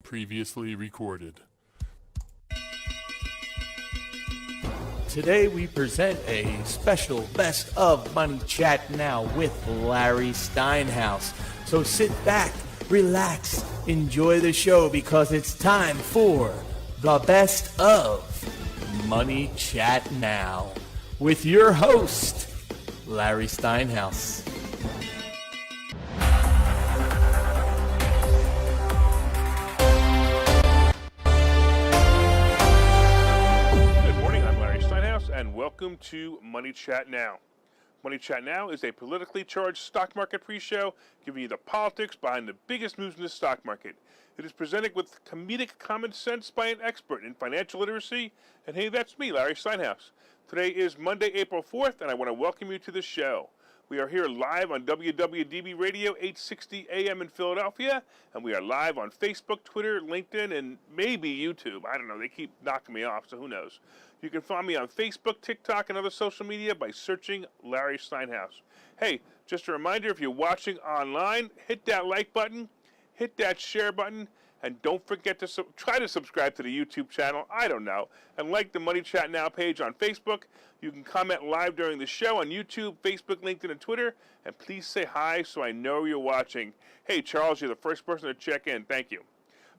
Previously recorded. Today we present a special Best of Money Chat Now with Larry Steinhaus. So sit back, relax, enjoy the show because it's time for the Best of Money Chat Now with your host, Larry Steinhaus. And welcome to Money Chat Now. Money Chat Now is a politically charged stock market pre-show giving you the politics behind the biggest moves in the stock market. It is presented with comedic common sense by an expert in financial literacy. And hey, that's me, Larry Steinhaus. Today is Monday, April 4th, and I want to welcome you to the show. We are here live on WWDB Radio, 860 AM in Philadelphia, and we are live on Facebook, Twitter, LinkedIn, and maybe YouTube. I don't know. They keep knocking me off, so who knows. You can find me on Facebook, TikTok, and other social media by searching Larry Steinhaus. Hey, just a reminder, if you're watching online, hit that like button, hit that share button, and don't forget to try to subscribe to the YouTube channel, I don't know, and like the Money Chat Now page on Facebook. You can comment live during the show on YouTube, Facebook, LinkedIn, and Twitter, and please say hi so I know you're watching. Hey, Charles, you're the first person to check in. Thank you.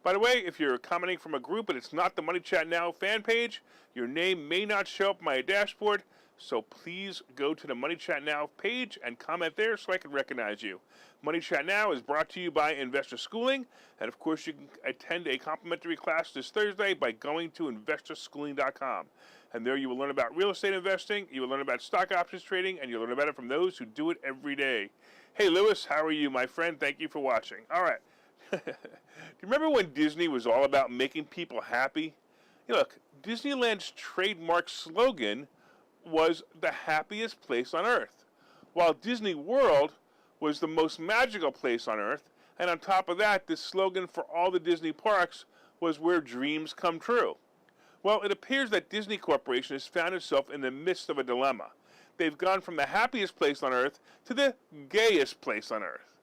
By the way, if you're commenting from a group and it's not the Money Chat Now fan page, your name may not show up on my dashboard, so please go to the Money Chat Now page and comment there so I can recognize you. Money Chat Now is brought to you by Investor Schooling, and of course you can attend a complimentary class this Thursday by going to investorschooling.com. And there you will learn about real estate investing, you will learn about stock options trading, and you'll learn about it from those who do it every day. Hey, Lewis, how are you, my friend? Thank you for watching. All right. Do you remember when Disney was all about making people happy? Look, Disneyland's trademark slogan was the happiest place on earth, while Disney World was the most magical place on earth, and on top of that, the slogan for all the Disney parks was where dreams come true. Well, it appears that Disney Corporation has found itself in the midst of a dilemma. They've gone from the happiest place on earth to the gayest place on earth.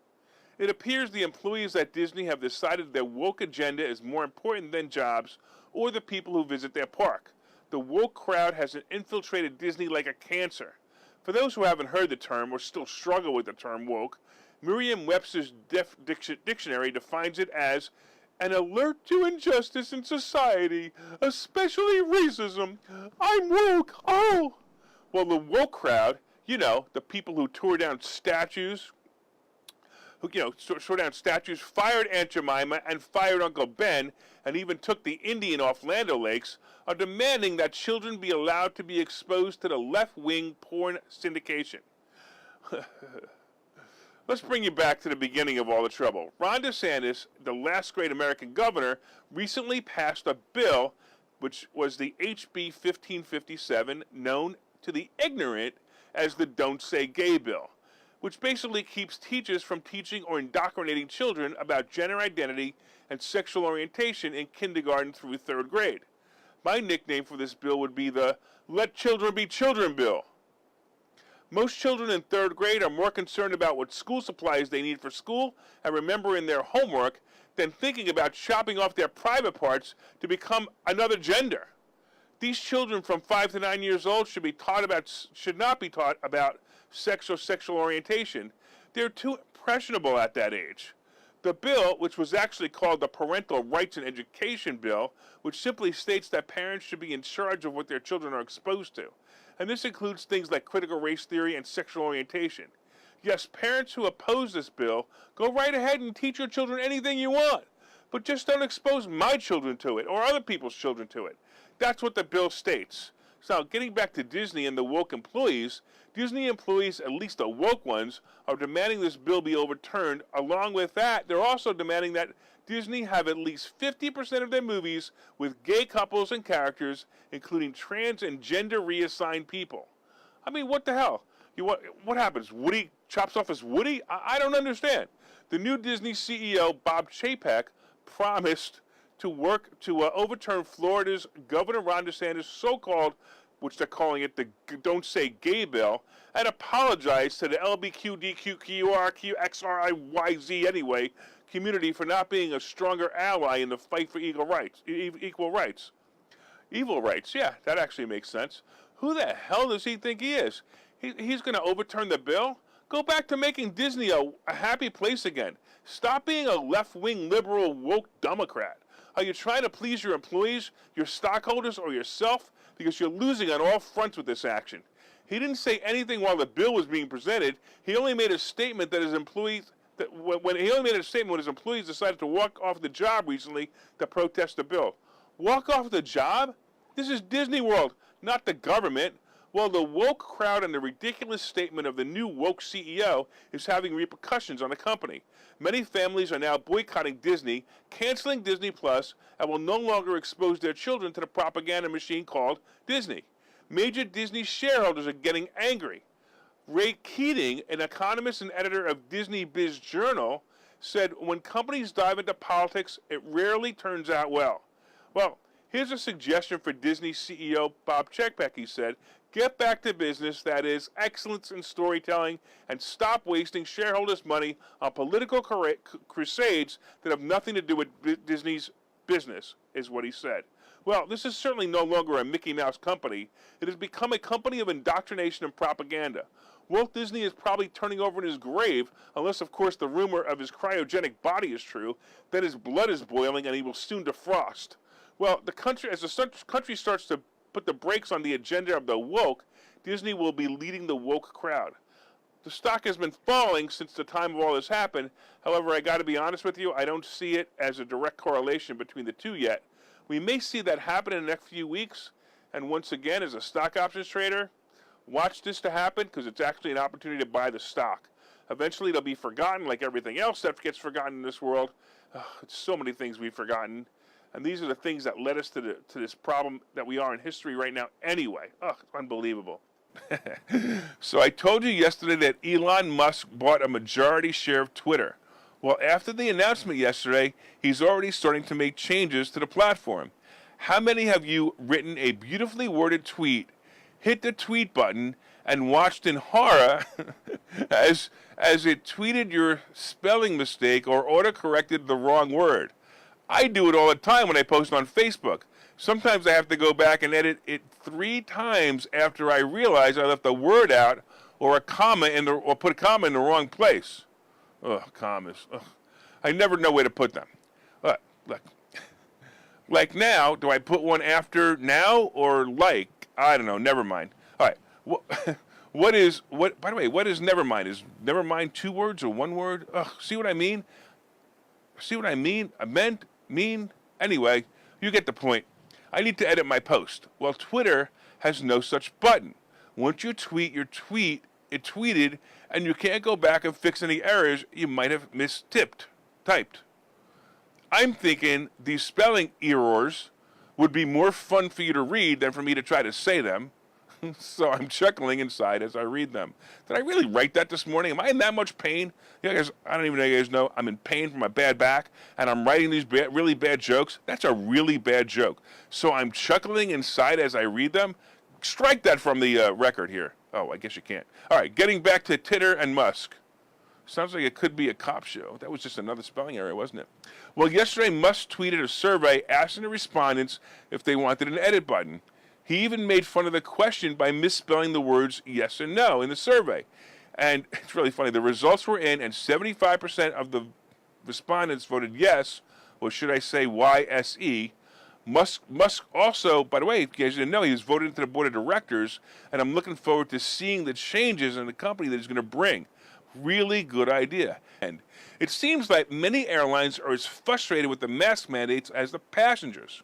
It appears the employees at Disney have decided their woke agenda is more important than jobs or the people who visit their park. The woke crowd has infiltrated Disney like a cancer. For those who haven't heard the term or still struggle with the term woke, Merriam-Webster's dictionary defines it as an alert to injustice in society, especially racism. I'm woke, oh! Well, the woke crowd, the people who tore down statues, fired Aunt Jemima and fired Uncle Ben, and even took the Indian off Land O'Lakes, are demanding that children be allowed to be exposed to the left-wing porn syndication. Let's bring you back to the beginning of all the trouble. Ron DeSantis, the last great American governor, recently passed a bill, which was the HB 1557, known to the ignorant as the Don't Say Gay bill, which basically keeps teachers from teaching or indoctrinating children about gender identity and sexual orientation in kindergarten through third grade. My nickname for this bill would be the Let Children Be Children bill. Most children in third grade are more concerned about what school supplies they need for school and remembering their homework than thinking about chopping off their private parts to become another gender. These children from 5 to 9 years old should not be taught about sex or sexual orientation. They're too impressionable at that age. The bill, which was actually called the Parental Rights and Education Bill, which simply states that parents should be in charge of what their children are exposed to. And this includes things like critical race theory and sexual orientation. Yes, parents who oppose this bill, go right ahead and teach your children anything you want, but just don't expose my children to it or other people's children to it. That's what the bill states. So getting back to Disney and the woke employees, Disney employees, at least the woke ones, are demanding this bill be overturned. Along with that, they're also demanding that Disney have at least 50% of their movies with gay couples and characters, including trans and gender reassigned people. I mean, what the hell? What happens? Woody chops off his Woody? I don't understand. The new Disney CEO, Bob Chapek, promised to work to overturn Florida's Governor Ron DeSantis' so-called which they're calling it the Don't Say Gay Bill, and apologize to the LBQDQQRQXRIYZ anyway community for not being a stronger ally in the fight for equal rights. Evil rights, yeah, that actually makes sense. Who the hell does he think he is? He's going to overturn the bill? Go back to making Disney a happy place again. Stop being a left-wing liberal woke Democrat. Are you trying to please your employees, your stockholders, or yourself? Because you're losing on all fronts with this action. He didn't say anything while the bill was being presented. He only made a statement that his employees when his employees decided to walk off the job recently to protest the bill. Walk off the job? This is Disney World, not the government. Well, the woke crowd and the ridiculous statement of the new woke CEO is having repercussions on the company. Many families are now boycotting Disney, canceling Disney Plus, and will no longer expose their children to the propaganda machine called Disney. Major Disney shareholders are getting angry. Ray Keating, an economist and editor of Disney Biz Journal, said when companies dive into politics, it rarely turns out well. Well, here's a suggestion for Disney CEO Bob Chapek, he said. Get back to business, that is, excellence in storytelling, and stop wasting shareholders' money on political crusades that have nothing to do with Disney's business, is what he said. Well, this is certainly no longer a Mickey Mouse company. It has become a company of indoctrination and propaganda. Walt Disney is probably turning over in his grave, unless, of course, the rumor of his cryogenic body is true, then his blood is boiling and he will soon defrost. Well, as the country starts to put the brakes on the agenda of the woke, Disney will be leading the woke crowd. The stock has been falling since the time of all this happened. However, I got to be honest with you, I don't see it as a direct correlation between the two yet. We may see that happen in the next few weeks, and once again, as a stock options trader, watch this to happen because it's actually an opportunity to buy the stock. Eventually, it'll be forgotten like everything else that gets forgotten in this world. It's so many things we've forgotten. And these are the things that led us to this problem that we are in history right now anyway. It's unbelievable. So I told you yesterday that Elon Musk bought a majority share of Twitter. Well, after the announcement yesterday, he's already starting to make changes to the platform. How many have you written a beautifully worded tweet, hit the tweet button, and watched in horror as it tweeted your spelling mistake or autocorrected the wrong word? I do it all the time when I post on Facebook. Sometimes I have to go back and edit it 3 times after I realize I left a word out or put a comma in the wrong place. Commas. I never know where to put them. Look. Like now, do I put one after now or like? I don't know. Never mind. All right. By the way, what is never mind? Is never mind 2 words or 1 word? See what I mean? Anyway, you get the point. I need to edit my post. Well, Twitter has no such button. Once you tweet your tweet, it tweeted, and you can't go back and fix any errors you might have typed. I'm thinking these spelling errors would be more fun for you to read than for me to try to say them. So I'm chuckling inside as I read them. Did I really write that this morning? Am I in that much pain? I don't even know you guys know. I'm in pain from my bad back, and I'm writing these really bad jokes. That's a really bad joke. So I'm chuckling inside as I read them. Strike that from the record here. Oh, I guess you can't. All right, getting back to Titter and Musk. Sounds like it could be a cop show. That was just another spelling error, wasn't it? Well, yesterday Musk tweeted a survey asking the respondents if they wanted an edit button. He even made fun of the question by misspelling the words yes and no in the survey. And it's really funny. The results were in, and 75% of the respondents voted yes, or should I say YSE. Musk also, by the way, if you guys didn't know, he was voted into the board of directors, and I'm looking forward to seeing the changes in the company that he's going to bring. Really good idea. And it seems like many airlines are as frustrated with the mask mandates as the passengers.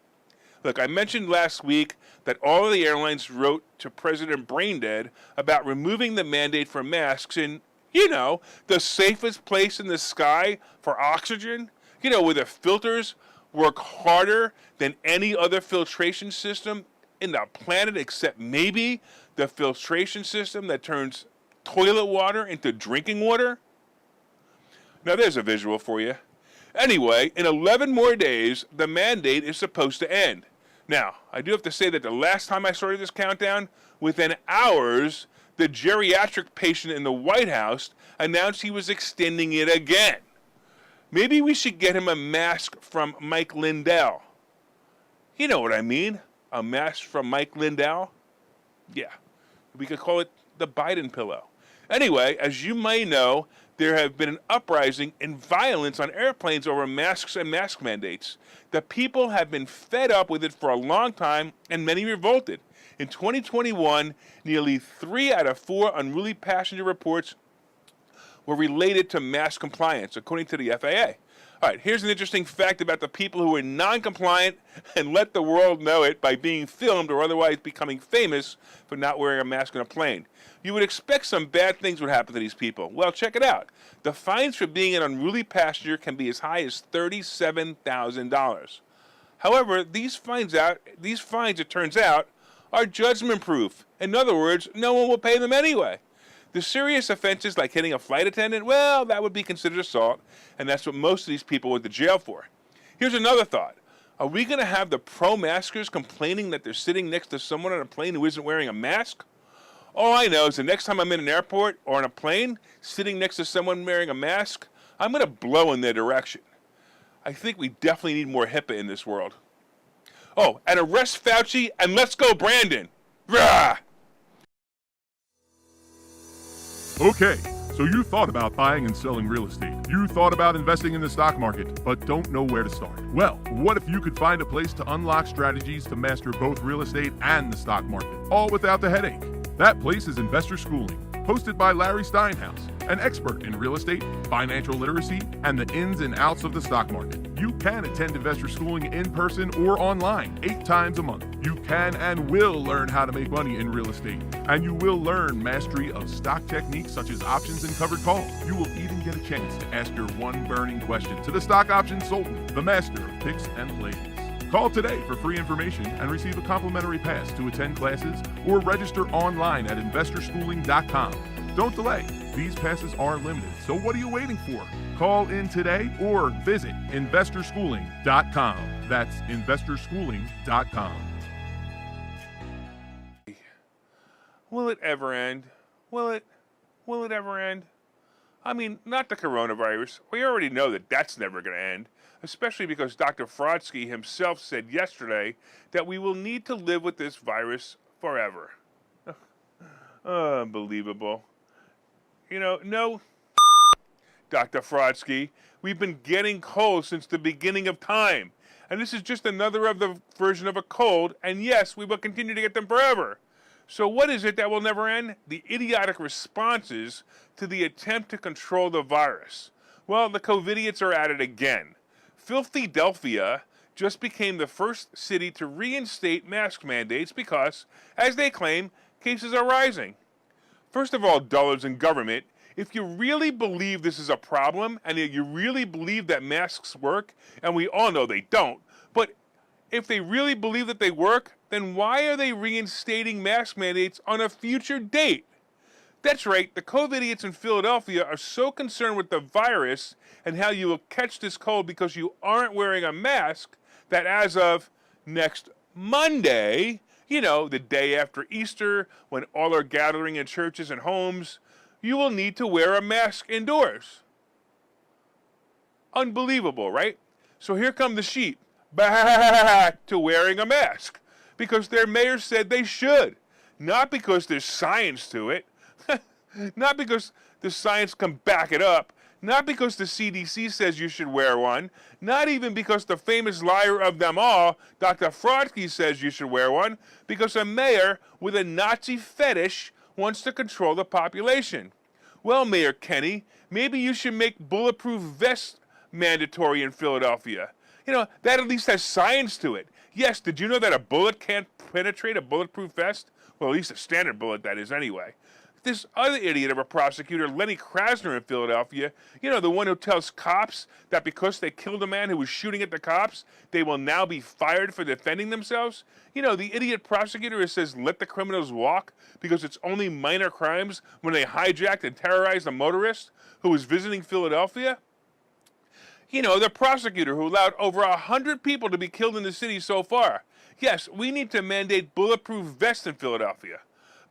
Look, I mentioned last week that all of the airlines wrote to President Braindead about removing the mandate for masks in, the safest place in the sky for oxygen, where the filters work harder than any other filtration system in the planet except maybe the filtration system that turns toilet water into drinking water. Now there's a visual for you. Anyway, in 11 more days, the mandate is supposed to end. Now, I do have to say that the last time I started this countdown, within hours, the geriatric patient in the White House announced he was extending it again. Maybe we should get him a mask from Mike Lindell. You know what I mean, a mask from Mike Lindell? Yeah, we could call it the Biden pillow. Anyway, as you may know, there have been an uprising in violence on airplanes over masks and mask mandates. The people have been fed up with it for a long time, and many revolted. In 2021, nearly 3 out of 4 unruly passenger reports were related to mask compliance, according to the FAA. All right, here's an interesting fact about the people who were non-compliant and let the world know it by being filmed or otherwise becoming famous for not wearing a mask on a plane. You would expect some bad things would happen to these people. Well, check it out. The fines for being an unruly passenger can be as high as $37,000. However, these fines, it turns out, are judgment-proof. In other words, no one will pay them anyway. The serious offenses like hitting a flight attendant, well, that would be considered assault, and that's what most of these people went to jail for. Here's another thought. Are we going to have the pro-maskers complaining that they're sitting next to someone on a plane who isn't wearing a mask? All I know is the next time I'm in an airport or on a plane, sitting next to someone wearing a mask, I'm going to blow in their direction. I think we definitely need more HIPAA in this world. Oh, and arrest Fauci and let's go Brandon. Rah! Okay, so you thought about buying and selling real estate. You thought about investing in the stock market, but don't know where to start. Well, what if you could find a place to unlock strategies to master both real estate and the stock market, all without the headache? That place is Investor Schooling, hosted by Larry Steinhaus, an expert in real estate, financial literacy, and the ins and outs of the stock market. You can attend Investor Schooling in person or online 8 times a month. You can and will learn how to make money in real estate, and you will learn mastery of stock techniques such as options and covered calls. You will even get a chance to ask your one burning question to the stock option sultan, the master of picks and plays. Call today for free information and receive a complimentary pass to attend classes or register online at investorschooling.com. Don't delay. These passes are limited, so what are you waiting for? Call in today or visit investorschooling.com. That's investorschooling.com. Will it ever end? Will it ever end? I mean, not the coronavirus. We already know that that's never going to end, especially because Dr. Frodsky himself said yesterday that we will need to live with this virus forever. Unbelievable. You know, no, Dr. Frodsky, we've been getting colds since the beginning of time. And this is just another of the version of a cold, and yes, we will continue to get them forever. So what is it that will never end? The idiotic responses to the attempt to control the virus. Well, the COVIDiots are at it again. Philadelphia just became the first city to reinstate mask mandates because, as they claim, cases are rising. First of all, dullards in government, if you really believe this is a problem and you really believe that masks work, and we all know they don't, but if they really believe that they work, then why are they reinstating mask mandates on a future date? That's right, the COVIDiots in Philadelphia are so concerned with the virus and how you will catch this cold because you aren't wearing a mask that as of next Monday, you know, the day after Easter, when all are gathering in churches and homes, you will need to wear a mask indoors. Unbelievable, right? So here come the sheep back to wearing a mask because their mayor said they should, not because there's science to it, not because the science can back it up, not because the CDC says you should wear one, not even because the famous liar of them all, Dr. Frodsky, says you should wear one, because a mayor with a Nazi fetish wants to control the population. Well, Mayor Kenny, maybe you should make bulletproof vests mandatory in Philadelphia. You know, that at least has science to it. Yes, did you know that a bullet can't penetrate a bulletproof vest? Well, at least a standard bullet, that is, anyway. This other idiot of a prosecutor, Lenny Krasner in Philadelphia, you know, the one who tells cops that because they killed a man who was shooting at the cops, they will now be fired for defending themselves? You know, the idiot prosecutor who says let the criminals walk because it's only minor crimes when they hijacked and terrorized a motorist who was visiting Philadelphia? You know, the prosecutor who allowed over 100 people to be killed in the city so far. Yes, we need to mandate bulletproof vests in Philadelphia.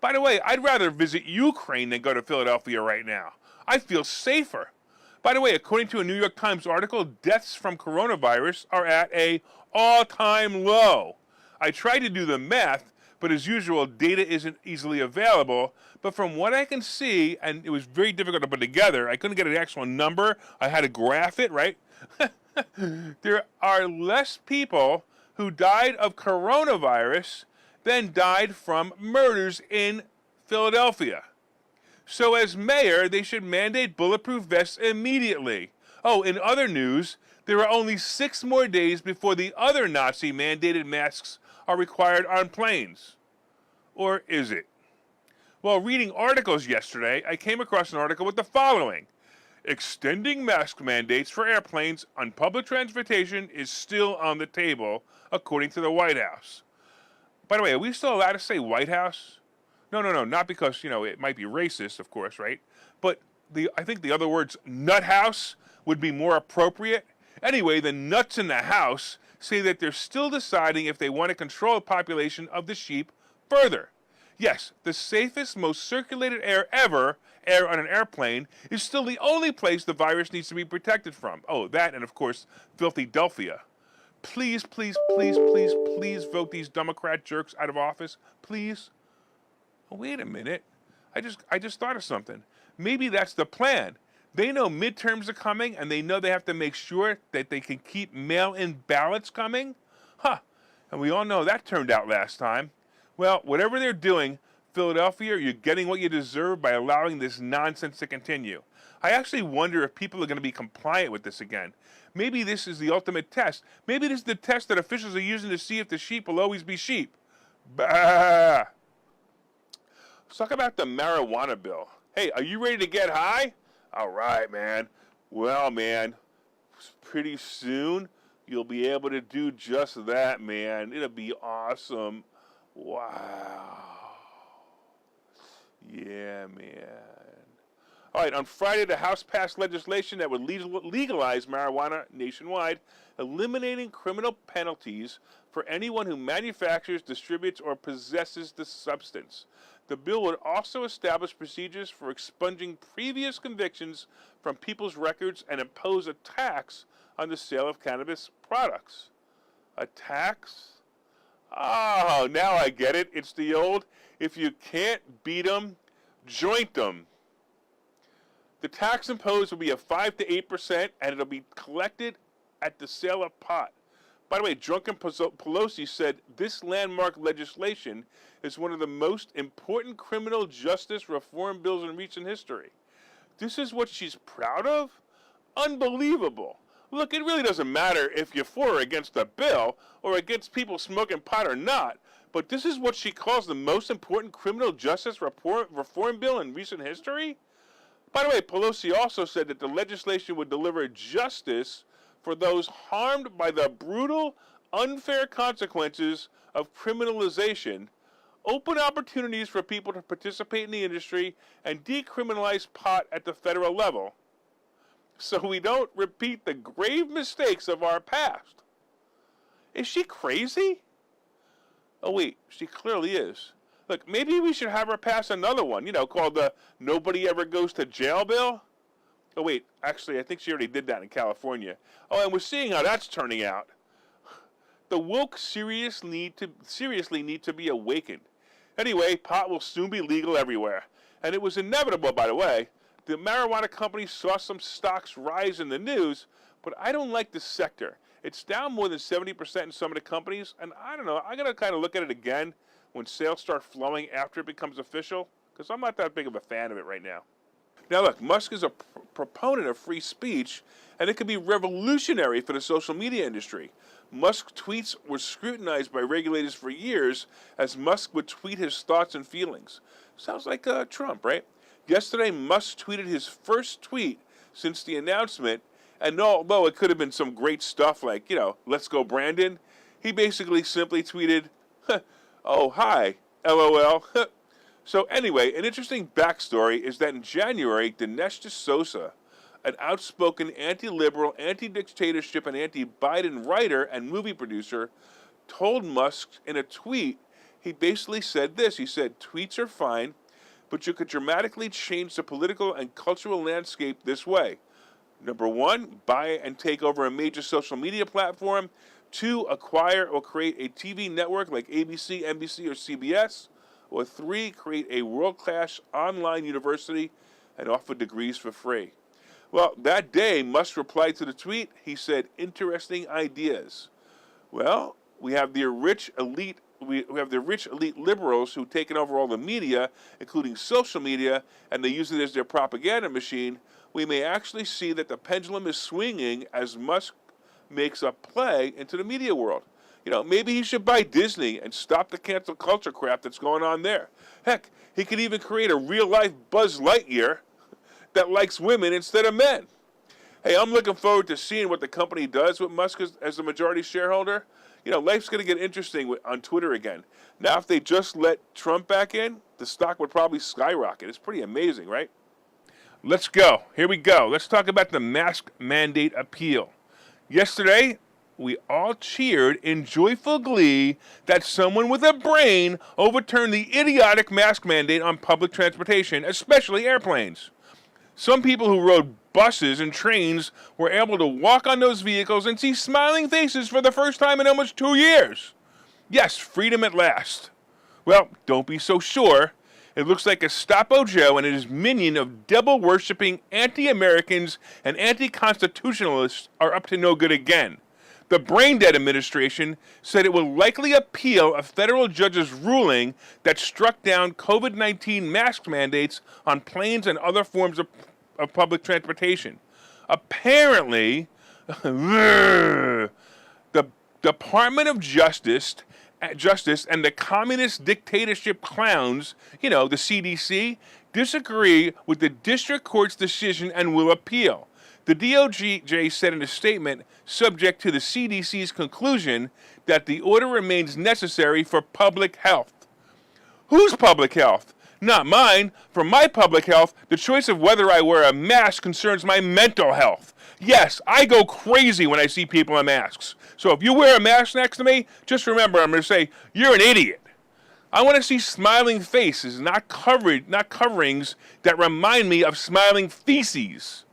By the way, I'd rather visit Ukraine than go to Philadelphia right now. I feel safer. By the way, according to a New York Times article, deaths from coronavirus are at a all-time low. I tried to do the math, but as usual, data isn't easily available. But from what I can see, and it was very difficult to put together, I couldn't get an actual number. I had to graph it, right? There are less people who died of coronavirus than died from murders in Philadelphia. So as mayor, they should mandate bulletproof vests immediately. Oh, in other news, there are only 6 more days before the other Nazi-mandated masks are required on planes. Or is it? While reading articles yesterday, I came across an article with the following. Extending mask mandates for airplanes on public transportation is still on the table, according to the White House. By the way, are we still allowed to say White House? No, not because, it might be racist, of course, right? But I think the other words, nut house, would be more appropriate. Anyway, the nuts in the house say that they're still deciding if they want to control the population of the sheep further. Yes, the safest, most circulated air ever, air on an airplane, is still the only place the virus needs to be protected from. Oh, that and, of course, Philadelphia. Please, please, please, please, please vote these Democrat jerks out of office. Please. Oh, wait a minute. I just thought of something. Maybe that's the plan. They know midterms are coming, and they know they have to make sure that they can keep mail-in ballots coming. And we all know that turned out last time. Well, whatever they're doing, Philadelphia, you're getting what you deserve by allowing this nonsense to continue. I actually wonder if people are going to be compliant with this again. Maybe this is the ultimate test. Maybe this is the test that officials are using to see if the sheep will always be sheep. Bah! Let's talk about the marijuana bill. Hey, are you ready to get high? All right, man. Well, man, pretty soon you'll be able to do just that, man. It'll be awesome. Wow. Yeah, man. All right, on Friday, the House passed legislation that would legalize marijuana nationwide, eliminating criminal penalties for anyone who manufactures, distributes, or possesses the substance. The bill would also establish procedures for expunging previous convictions from people's records and impose a tax on the sale of cannabis products. A tax? Oh, now I get it. It's the old, if you can't beat 'em, joint 'em. The tax imposed will be a 5 to 8%, and it'll be collected at the sale of pot. By the way, Drunken Pelosi said this landmark legislation is one of the most important criminal justice reform bills in recent history. This is what she's proud of? Unbelievable. Look, it really doesn't matter if you're for or against the bill or against people smoking pot or not, but this is what she calls the most important criminal justice reform bill in recent history? By the way, Pelosi also said that the legislation would deliver justice for those harmed by the brutal, unfair consequences of criminalization, open opportunities for people to participate in the industry, and decriminalize pot at the federal level, so we don't repeat the grave mistakes of our past. Is she crazy? Oh wait, she clearly is. Look, maybe we should have her pass another one, called the Nobody Ever Goes to Jail bill. Oh wait, actually, I think she already did that in California. Oh, and we're seeing how that's turning out. The woke seriously need to be awakened. Anyway, pot will soon be legal everywhere. And it was inevitable, by the way. The marijuana companies saw some stocks rise in the news, but I don't like this sector. It's down more than 70% in some of the companies, and I don't know, I'm going to kind of look at it again when sales start flowing after it becomes official, because I'm not that big of a fan of it right now. Now look, Musk is a proponent of free speech, and it could be revolutionary for the social media industry. Musk's tweets were scrutinized by regulators for years, as Musk would tweet his thoughts and feelings. Sounds like Trump, right? Yesterday, Musk tweeted his first tweet since the announcement, and although it could have been some great stuff like, let's go Brandon, he basically simply tweeted, oh, hi, LOL. So anyway, an interesting backstory is that in January, Dinesh D'Souza, an outspoken anti-liberal, anti-dictatorship, and anti-Biden writer and movie producer, told Musk in a tweet, he basically said this. He said, tweets are fine, but you could dramatically change the political and cultural landscape this way. Number one, buy and take over a major social media platform. 2, acquire or create a TV network like ABC, NBC, or CBS. Or 3, create a world-class online university and offer degrees for free. Well, that day, Musk replied to the tweet. He said, interesting ideas. Well, we have the rich elite liberals who've taken over all the media, including social media, and they use it as their propaganda machine. We may actually see that the pendulum is swinging as Musk makes a play into the media world. Maybe he should buy Disney and stop the cancel culture crap that's going on there. Heck, he could even create a real-life Buzz Lightyear that likes women instead of men. Hey, I'm looking forward to seeing what the company does with Musk as the majority shareholder. Life's going to get interesting on Twitter again. Now, if they just let Trump back in, the stock would probably skyrocket. It's pretty amazing, right? Let's go. Here we go. Let's talk about the mask mandate appeal. Yesterday, we all cheered in joyful glee that someone with a brain overturned the idiotic mask mandate on public transportation, especially airplanes. Some people who rode buses and trains were able to walk on those vehicles and see smiling faces for the first time in almost 2 years. Yes, freedom at last. Well, don't be so sure. It looks like Gestapo Joe and his minion of devil-worshipping anti-Americans and anti-constitutionalists are up to no good again. The brain-dead administration said it will likely appeal a federal judge's ruling that struck down COVID-19 mask mandates on planes and other forms of public transportation. Apparently, the Department of Justice and the communist dictatorship clowns, the CDC, disagree with the district court's decision and will appeal. The DOJ said in a statement, subject to the CDC's conclusion, that the order remains necessary for public health. Whose public health? Not mine. For my public health, the choice of whether I wear a mask concerns my mental health. Yes, I go crazy when I see people in masks. So if you wear a mask next to me, just remember I'm going to say, you're an idiot. I want to see smiling faces, not coverings that remind me of smiling feces.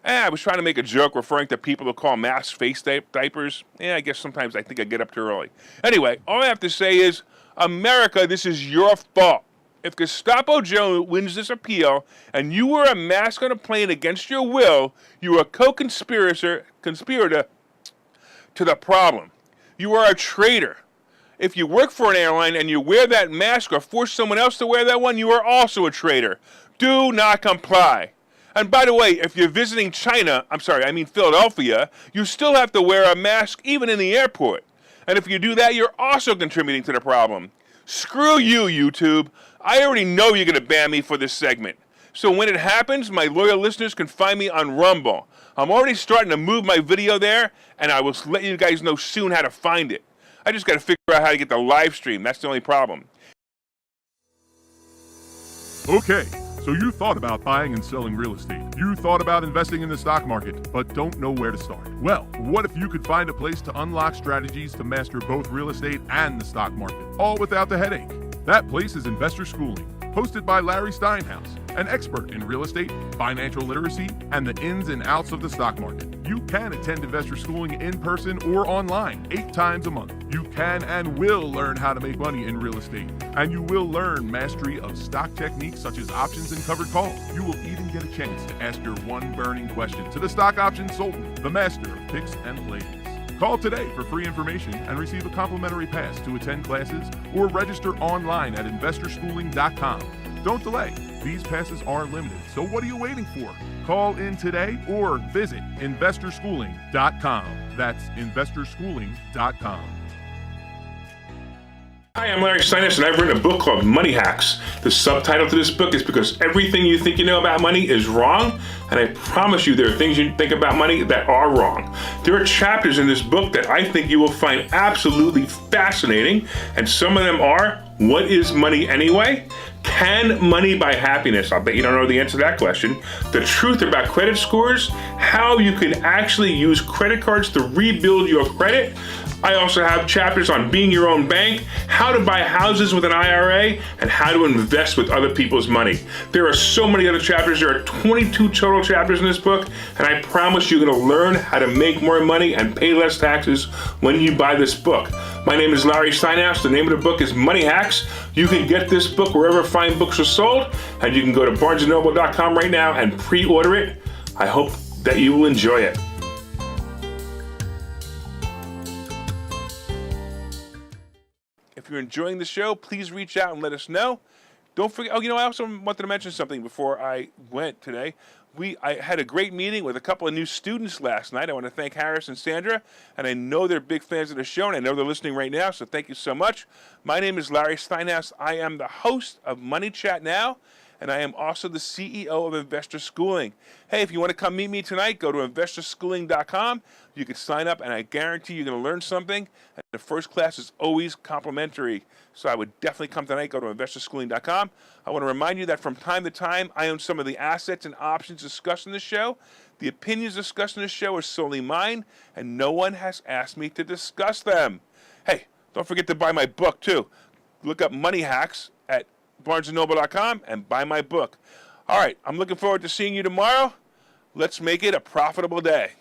I was trying to make a joke referring to people who call masks face diapers. I guess sometimes I think I get up too early. Anyway, all I have to say is, America, this is your fault. If Gestapo Joe wins this appeal and you wear a mask on a plane against your will, you are a conspirator to the problem. You are a traitor. If you work for an airline and you wear that mask or force someone else to wear that one, you are also a traitor. Do not comply. And by the way, if you're visiting Philadelphia, you still have to wear a mask even in the airport. And if you do that, you're also contributing to the problem. Screw you, YouTube. I already know you're going to ban me for this segment. So when it happens, my loyal listeners can find me on Rumble. I'm already starting to move my video there, and I will let you guys know soon how to find it. I just got to figure out how to get the live stream. That's the only problem. Okay, so you thought about buying and selling real estate. You thought about investing in the stock market, but don't know where to start. Well, what if you could find a place to unlock strategies to master both real estate and the stock market, all without the headache? That place is Investor Schooling, hosted by Larry Steinhaus, an expert in real estate, financial literacy, and the ins and outs of the stock market. You can attend Investor Schooling in person or online 8 times a month. You can and will learn how to make money in real estate, and you will learn mastery of stock techniques such as options and covered calls. You will even get a chance to ask your one burning question to the stock option sultan, the master of picks and plays. Call today for free information and receive a complimentary pass to attend classes or register online at investorschooling.com. Don't delay. These passes are limited, so what are you waiting for? Call in today or visit investorschooling.com. That's investorschooling.com. Hi, I'm Larry Steinhaus, and I've written a book called Money Hacks. The subtitle to this book is Because Everything You Think You Know About Money is Wrong, and I promise you there are things you think about money that are wrong. There are chapters in this book that I think you will find absolutely fascinating, and some of them are, what is money anyway? Can money buy happiness? I'll bet you don't know the answer to that question. The truth about credit scores, how you can actually use credit cards to rebuild your credit. I also have chapters on being your own bank, how to buy houses with an IRA, and how to invest with other people's money. There are so many other chapters. There are 22 total chapters in this book, and I promise you're going to learn how to make more money and pay less taxes when you buy this book. My name is Larry Steinhaus. The name of the book is Money Hacks. You can get this book wherever fine books are sold, and you can go to barnesandnoble.com right now and pre-order it. I hope that you will enjoy it. If you're enjoying the show, please reach out and let us know. Don't forget, I also wanted to mention something before I went today. I had a great meeting with a couple of new students last night. I want to thank Harris and Sandra, and I know they're big fans of the show, and I know they're listening right now, so thank you so much. My name is Larry Steinhaus. I am the host of Money Chat Now, and I am also the CEO of Investor Schooling. Hey, if you want to come meet me tonight, go to investorschooling.com. You can sign up, and I guarantee you're going to learn something. And the first class is always complimentary. So I would definitely come tonight. Go to investorschooling.com. I want to remind you that from time to time, I own some of the assets and options discussed in the show. The opinions discussed in the show are solely mine, and no one has asked me to discuss them. Hey, don't forget to buy my book, too. Look up Money Hacks at barnesandnoble.com and buy my book. All right, I'm looking forward to seeing you tomorrow. Let's make it a profitable day.